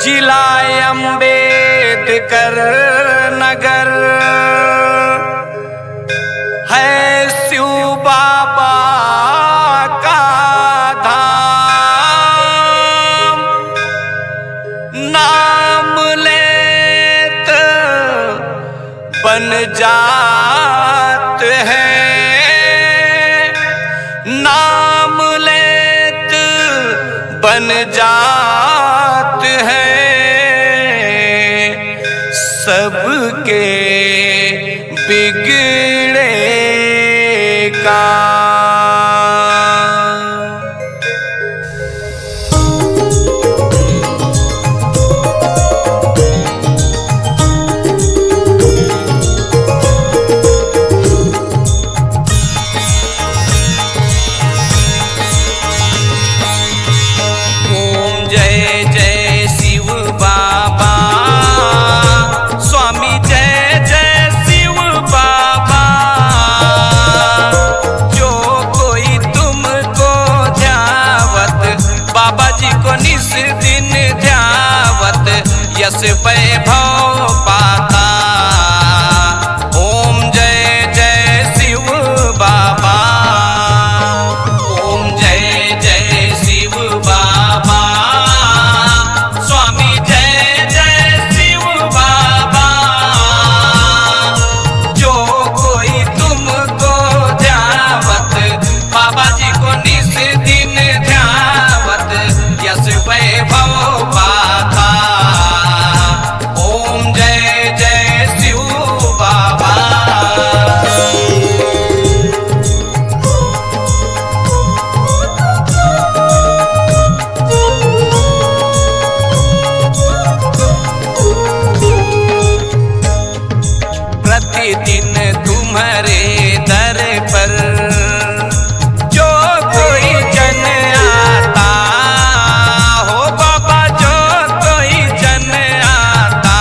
जिला अम्बेडकर नगर है शिव बाबा का धाम। नाम लेत बन जात है, नाम लेत बन जात है। सबके बिगड़े का दिन ध्यावत यश वैभव पाता। ओम जय जय शिव बाबा, ओम जय जय शिव बाबा, स्वामी जय जय शिव बाबा। जो कोई तुमको ध्यावत बाबा जी को निस दिन ध्यावत यश वैभव पाता। ओम जय जय शिव बाबा। प्रतिदिन तुम्हारे दर पर जो कोई जन आता हो बाबा, जो कोई जन आता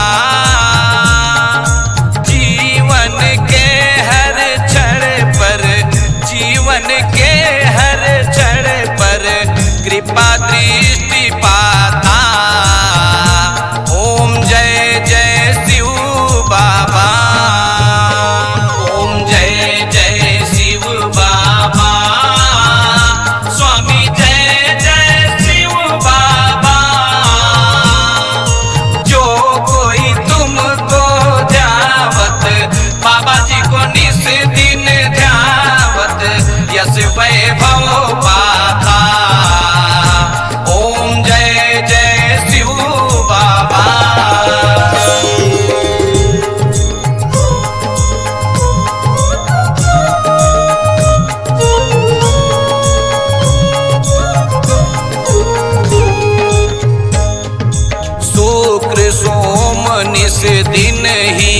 जीवन के हर क्षण पर, जीवन के हर क्षण पर कृपा दृष्टि पाता। ओम जय जय शिव बाबा, ओम जय जय शिव बाबा, स्वामी जय जय शिव बाबा। जो कोई तुमको ध्यावत बाबा जी को निस दिन ध्यावत यश वैभव पाता। ओम जय जय शिव बाबा। शुक्र सोम निस दिन ही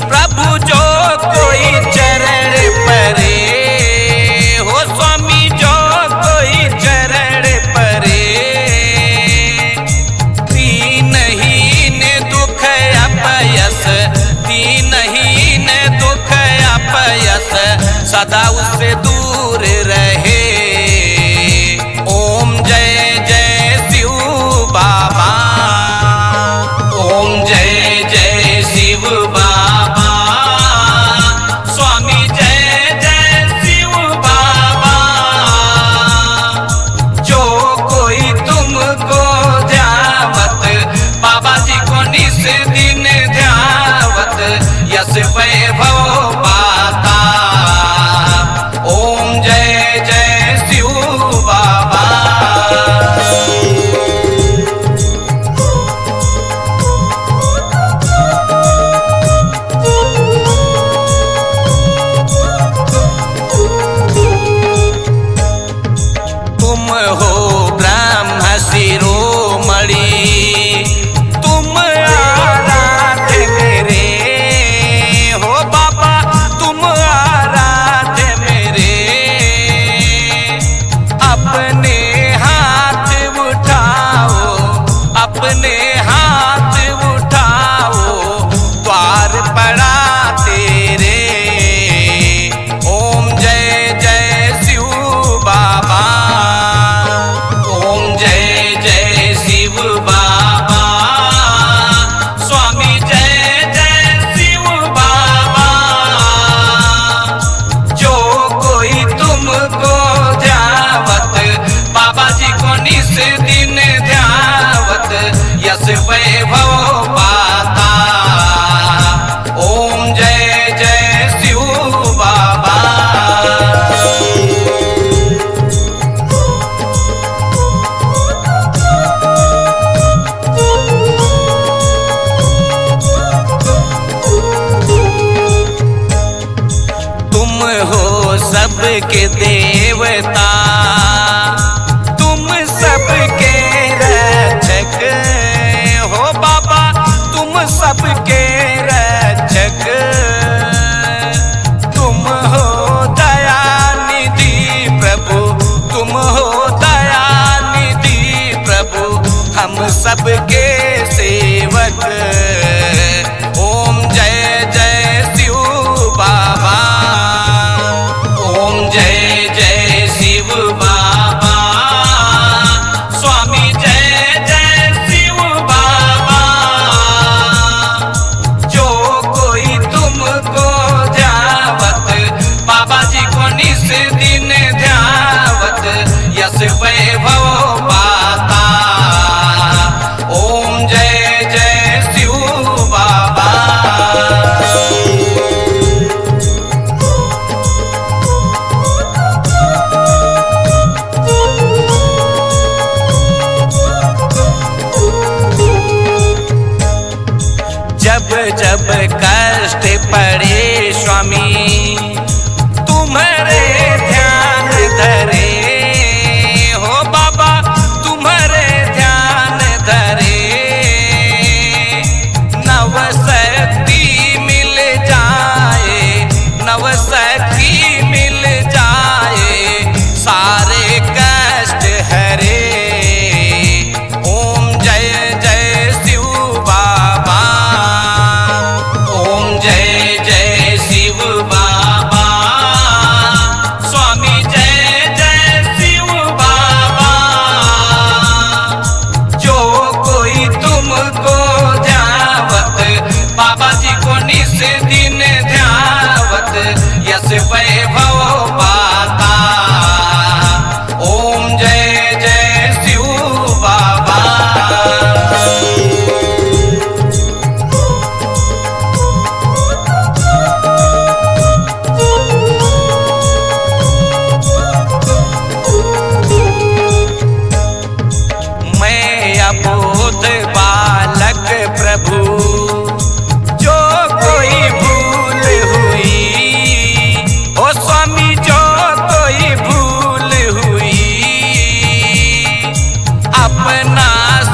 प्रभु जो कोई चरण परे हो स्वामी, जो कोई चरण परे। दीनहीन दुख अपयस, दीनहीन दुख अपयस सदा उससे दूर रहे। ओम जय जय शिव बाबा, ओम जय जय शिव बाबा, स्वामी जय जय शिव बाबा। जो कोई तुमको ध्यावत बाबा जी को निस दिन ध्यावत यश वैभव पाता। ओम जय जय शिव बाबा। तुम हो ब्रह्म शिरोमणि, तुम आराध्य मेरे हो बाबा, तुम आराध्य मेरे। अपने हाथ उठाओ, अपने हाथ उठाओ, द्वार पड़ा तेरे। ओम जय जय शिव बाबा, ओम जय जय शिव बाबा, सबके देवता, तुम सबके रक्षक हो बाबा, तुम सबके रक्षक। तुम हो दयानिधि प्रभु, तुम हो दयानिधि प्रभु, हम सबके सेवक। ओम जय जय शिव बाबा, ओम जय जय शिव बाबा, स्वामी जय जय शिव बाबा। जो कोई तुमको ध्यावत, बाबा जी को निस दिन ध्यावत, यश वैभव पाता। ओम जय जय शिव बाबा। जब जब कष्ट पड़े स्वामी, तुम्हारे ध्यान धरे हो बाबा, तुम्हारे ध्यान धरे। नव शक्ति मिल जाए, नव शक्ति मिल जाए, सारे कष्ट हरे। ओम जय जय शिव बाबा, ओम जय जय शिव बाबा, स्वामी जय जय शिव बाबा। जो कोई तुमको ध्यावत, बाबा जी को निस दिन ध्यावत, यश वैभव पाता। ओम जय जय शिव बाबा। मैं अबोध बालक प्रभु, जो कोई भूल हुई ओ स्वामी, जो कोई भूल हुई, अपना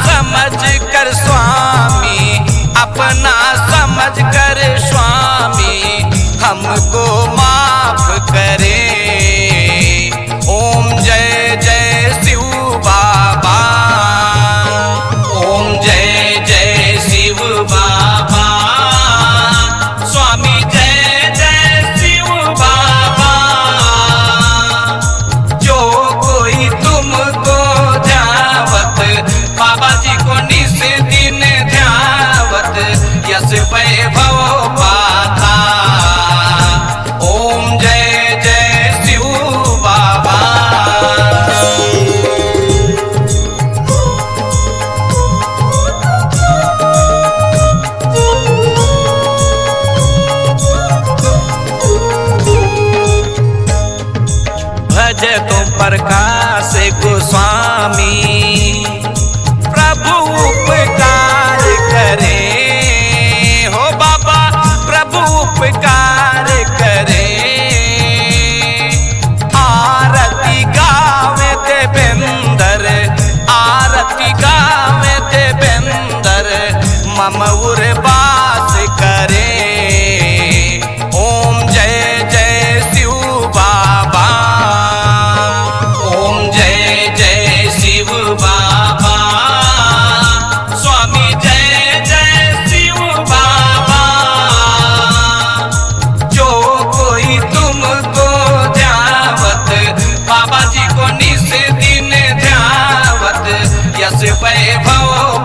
समझ कर स्वामी, अपना समझ कर स्वामी, हमको माफ करे। ओम जय जय शिव बाबा, ओम जय जय शिव बाबा, स्वामी जय जय शिव बाबा। जो कोई तुमको ध्यावत, बाबा जी को निस दिन ध्यावत, यश वैभव पाता। ओम जय जय शिव बाबा। भज तुम प्रकाश गोस्वामी, प्रभु उपकार करे हो बाबा, प्रभु उपकार करे। आरती गावे देवेंद्र, आरती गावे देवेंद्र, मम उर्वास करे। ओम जय जय शिव बाबा, ओम जय जय शिव बाबा, स्वामी जय जय शिव बाबा। जो कोई तुमको ध्यावत, बाबा जी को निस दिन ध्यावत, यश वैभव